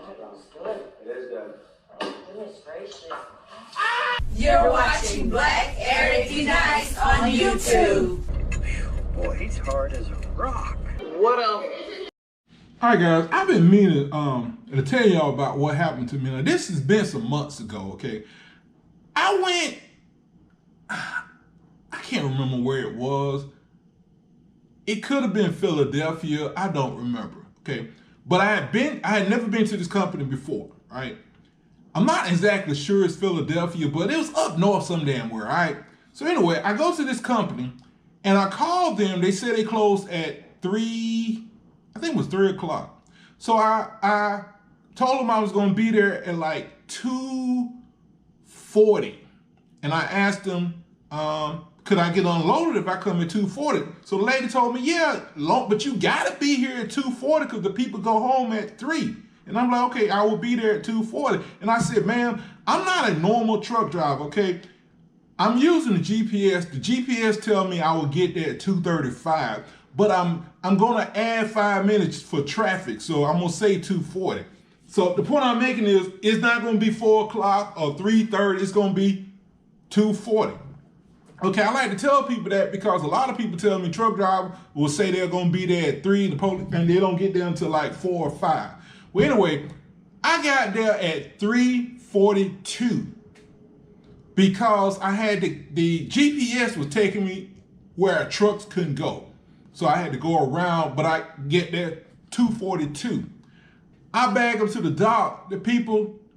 That looks good. It is good. Oh, goodness gracious. You're watching Black Eric Nice on YouTube. Boy, he's hard as a rock. What else? All right, guys, I've been meaning to tell y'all about what happened to me. Now, this has been some months ago, okay? I can't remember where it was. It could have been Philadelphia. I don't remember, okay? But I had never been to this company before, right? I'm not exactly sure it's Philadelphia, but it was up north some damn where, all right? So anyway, I go to this company, and I called them. They said they closed at 3, I think it was 3 o'clock. So I told them I was going to be there at like 2:40. And I asked them, could I get unloaded if I come at 2:40? So the lady told me, yeah, but you got to be here at 2:40 because the people go home at 3. And I'm like, okay, I will be there at 2:40. And I said, ma'am, I'm not a normal truck driver, okay? I'm using the GPS. The GPS tell me I will get there at 2:35, but I'm gonna add 5 minutes for traffic, so I'm gonna say 2:40. So the point I'm making is, it's not gonna be 4 o'clock or 3:30, it's gonna be 2:40. Okay, I like to tell people that because a lot of people tell me truck drivers will say they're gonna be there at 3 and they don't get there until like 4 or 5. Well, anyway, I got there at 3:42 because I had the GPS was taking me where trucks couldn't go. So I had to go around, but I get there 2:42. I bag up to the dock, the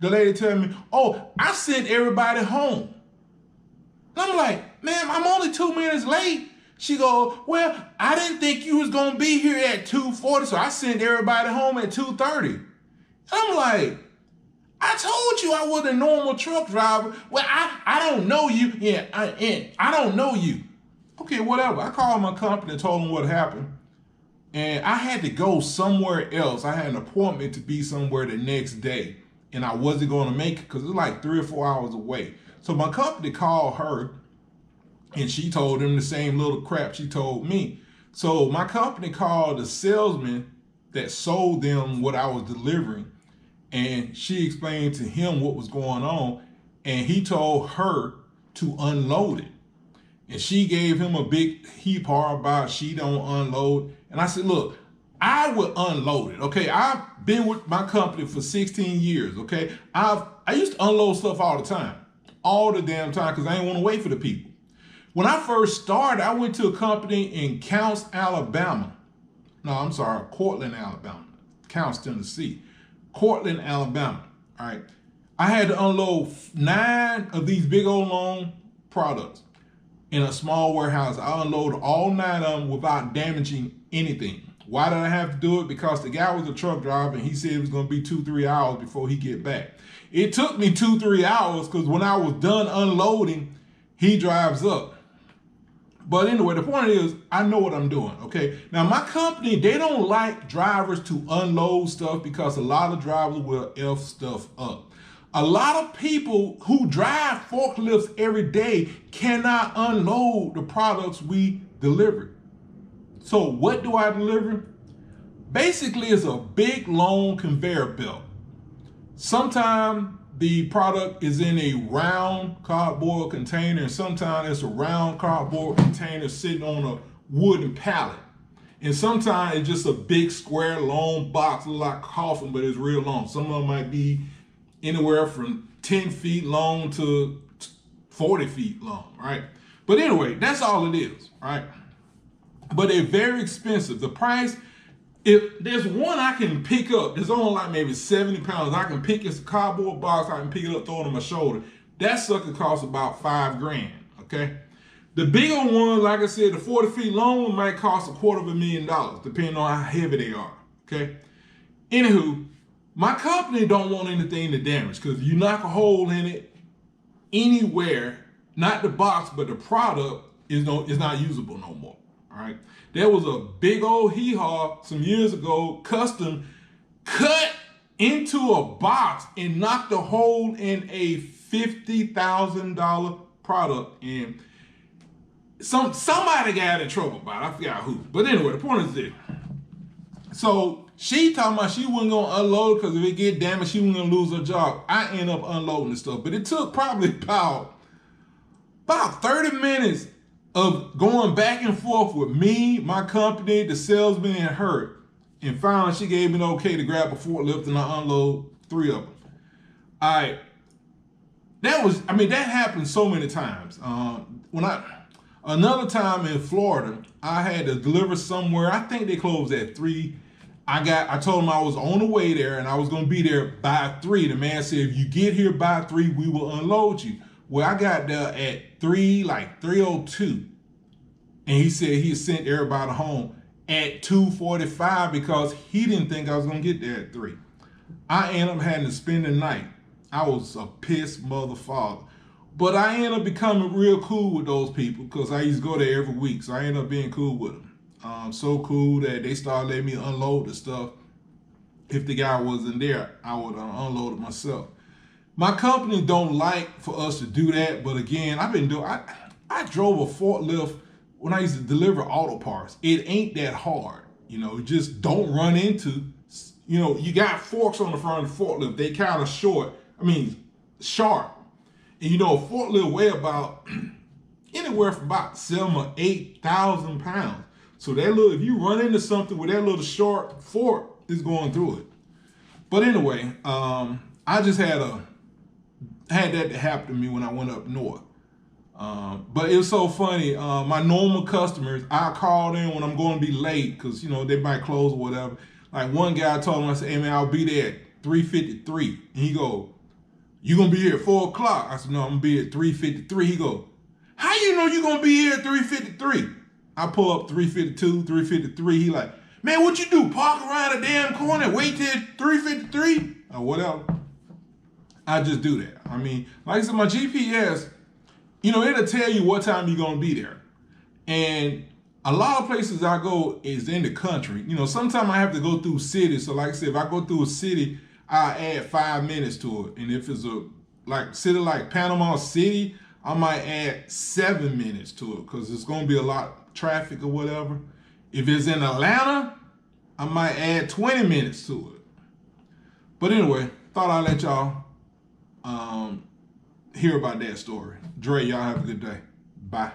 lady tell me, oh, I sent everybody home. And I'm like, ma'am, I'm only 2 minutes late. She go, well, I didn't think you was gonna be here at 2:40, so I sent everybody home at 2:30. I'm like, I told you I was a normal truck driver. Well, I don't know you. Yeah, I don't know you. Okay, whatever. I called my company and told them what happened. And I had to go somewhere else. I had an appointment to be somewhere the next day. And I wasn't going to make it because it was like 3 or 4 hours away. So my company called her and she told them the same little crap she told me. So my company called the salesman that sold them what I was delivering. And she explained to him what was going on, and he told her to unload it. And she gave him a big heap-har about she don't unload. And I said, look, I would unload it, okay? I've been with my company for 16 years, okay? I used to unload stuff all the time, all the damn time, because I didn't want to wait for the people. When I first started, I went to a company in Counce, Alabama. No, I'm sorry, Cortland, Alabama. Counce, Tennessee. Cortland, Alabama, all right? I had to unload 9 of these big old long products in a small warehouse. I unloaded all 9 of them without damaging anything. Why did I have to do it? Because the guy was a truck driver and he said it was gonna be 2-3 hours before he get back. It took me 2-3 hours because when I was done unloading, he drives up. But anyway, the point is, I know what I'm doing, okay? Now, my company, they don't like drivers to unload stuff because a lot of drivers will F stuff up. A lot of people who drive forklifts every day cannot unload the products we deliver. So what do I deliver? Basically, it's a big, long conveyor belt. Sometimes the product is in a round cardboard container, and sometimes it's a round cardboard container sitting on a wooden pallet. And sometimes it's just a big square long box, look like coffin, but it's real long. Some of them might be anywhere from 10 feet long to 40 feet long, right? But anyway, that's all it is, right? But they're very expensive. The price, if there's one I can pick up, there's only like maybe 70 pounds. I can pick, it's a cardboard box, I can pick it up, throw it on my shoulder. That sucker costs about $5 grand, okay? The bigger one, like I said, the 40 feet long one might cost $250,000, depending on how heavy they are, okay? Anywho, my company don't want anything to damage because you knock a hole in it anywhere, not the box, but the product is not usable no more, all right? There was a big old hee-haw some years ago, custom, cut into a box and knocked a hole in a $50,000 product. And somebody got in trouble about it. I forgot who. But anyway, the point is this. So she talking about she wasn't gonna unload because if it get damaged, she wasn't gonna lose her job. I end up unloading the stuff, but it took probably about 30 minutes of going back and forth with me, my company, the salesman, and her. And finally, she gave me an okay to grab a forklift and I unload 3 of them. All right. That happened so many times. Another time in Florida, I had to deliver somewhere. I think they closed at 3. I told them I was on the way there and I was gonna be there by 3. The man said, if you get here by 3, we will unload you. Well, I got there at 3:02. And he said he had sent everybody home at 2:45 because he didn't think I was gonna get there at 3. I ended up having to spend the night. I was a pissed mother father. But I ended up becoming real cool with those people because I used to go there every week. So I ended up being cool with them. So cool that they started letting me unload the stuff. If the guy wasn't there, I would unload it myself. My company don't like for us to do that. But again, I drove a forklift when I used to deliver auto parts. It ain't that hard. Just don't run into, you got forks on the front of the forklift. They kind of sharp. And a forklift weigh about anywhere from about 7,000 or 8,000 pounds. So if you run into something with that little short fork, it's going through it. But anyway, I just had that to happen to me when I went up north. But it was so funny. My normal customers, I call them when I'm going to be late because, they might close or whatever. Like one guy told me, I said, hey man, I'll be there at 3:53. And he go, you gonna be here at 4 o'clock? I said, no, I'm gonna be at 3:53. He go, how you know you gonna be here at 3:53? I pull up 3:52, 3:53. He like, man, what you do? Park around the damn corner and wait till 3:53? Or whatever. I just do that. Like I said, my GPS, it'll tell you what time you're gonna be there. And a lot of places I go is in the country. Sometimes I have to go through cities. So like I said, if I go through a city, I add 5 minutes to it. And if it's a city like Panama City, I might add 7 minutes to it because it's going to be a lot of traffic or whatever. If it's in Atlanta, I might add 20 minutes to it. But anyway, thought I'd let y'all hear about that story. Dre, y'all have a good day. Bye.